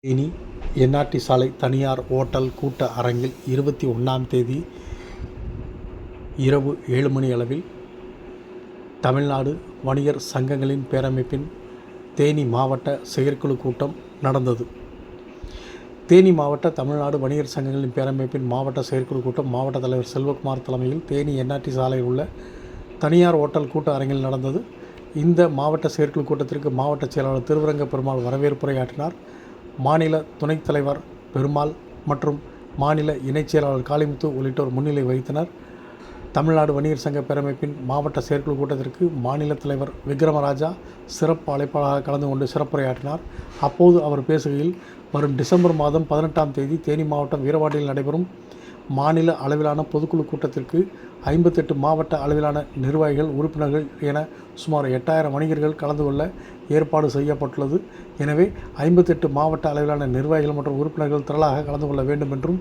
Theni NRT சாலை தனியார் hotel கூட்ட அரங்கில் 21ஆம் தேதி இரவு 7 மணி அளவில் தமிழ்நாடு வணிகர் சங்கங்களின் பேரமைப்பின் தேனி மாவட்ட செயற்குழு கூட்டம் நடந்தது. தேனி மாவட்ட தமிழ்நாடு வணிகர் சங்கங்களின் பேரமைப்பின் மாவட்ட செயற்குழு கூட்டம் மாவட்ட தலைவர் செல்வகுமார் தலைமையில் தேனி என்ஆர்டி சாலையில் உள்ள தனியார் ஓட்டல் கூட்ட அரங்கில் நடந்தது. இந்த மாவட்ட செயற்குழு கூட்டத்திற்கு மாவட்ட செயலாளர் திருவரங்க பெருமாள் வரவேற்புரையாற்றினார். மாநில துணைத் தலைவர் பெருமாள் மற்றும் மாநில இணைச் செயலாளர் காளிமுத்து உள்ளிட்டோர் முன்னிலை வகித்தனர். தமிழ்நாடு வணிகர் சங்க பேரமைப்பின் மாவட்ட செயற்குழு கூட்டத்திற்கு மாநில தலைவர் விக்ரமராஜா சிறப்பு அழைப்பாளராக கலந்து கொண்டு சிறப்புரையாற்றினார். அப்போது அவர் பேசுகையில், வரும் டிசம்பர் மாதம் 18ஆம் தேதி தேனி மாவட்டம் வீரவாண்டியில் நடைபெறும் மாநில அளவிலான பொதுக்குழு கூட்டத்திற்கு 58 மாவட்ட அளவிலான நிர்வாகிகள், உறுப்பினர்கள் என சுமார் 8000 வணிகர்கள் கலந்து கொள்ள ஏற்பாடு செய்யப்பட்டுள்ளது. எனவே 58 மாவட்ட அளவிலான நிர்வாகிகள் மற்றும் உறுப்பினர்கள் திரளாக கலந்து கொள்ள வேண்டும் என்றும்,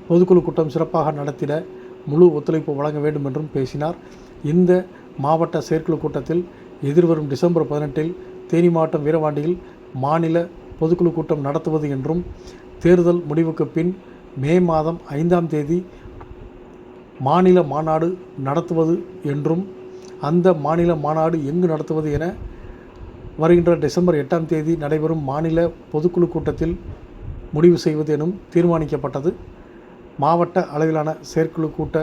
பொதுக்குழு கூட்டம் சிறப்பாக நடத்திட முழு ஒத்துழைப்பு வழங்க வேண்டும் என்றும் பேசினார். இந்த மாவட்ட செயற்குழு கூட்டத்தில் எதிர்வரும் டிசம்பர் 18இல் தேனி மாவட்டம் வீரவாண்டியில் மாநில பொதுக்குழு கூட்டம் நடத்துவது என்றும், தேர்தல் முடிவுக்கு பின் மே மாதம் 5ஆம் தேதி மாநில மாநாடு நடத்துவது என்றும், அந்த மாநில மாநாடு எங்கு நடத்துவது என வருகின்ற டிசம்பர் 8ஆம் தேதி நடைபெறும் மாநில பொதுக்குழு கூட்டத்தில் முடிவு செய்வது எனும் தீர்மானிக்கப்பட்டது. மாவட்ட அளவிலான செயற்குழு கூட்ட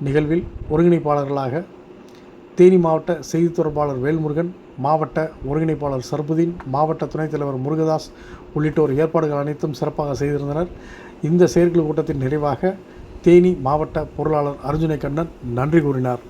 நிகழ்வில் ஒருங்கிணைப்பாளர்களாக தேனி மாவட்ட செய்தி தொடர்பாளர் வேல்முருகன், மாவட்ட ஒருங்கிணைப்பாளர் சர்புதீன், மாவட்ட துணைத் தலைவர் முருகதாஸ் உள்ளிட்டோர் ஏற்பாடுகள் அனைத்தும் சிறப்பாக செய்திருந்தனர். இந்த செயற்குழு கூட்டத்தின் நிறைவாக தேனி மாவட்ட பொருளாளர் அர்ஜுனை கண்ணன் நன்றி கூறினார்.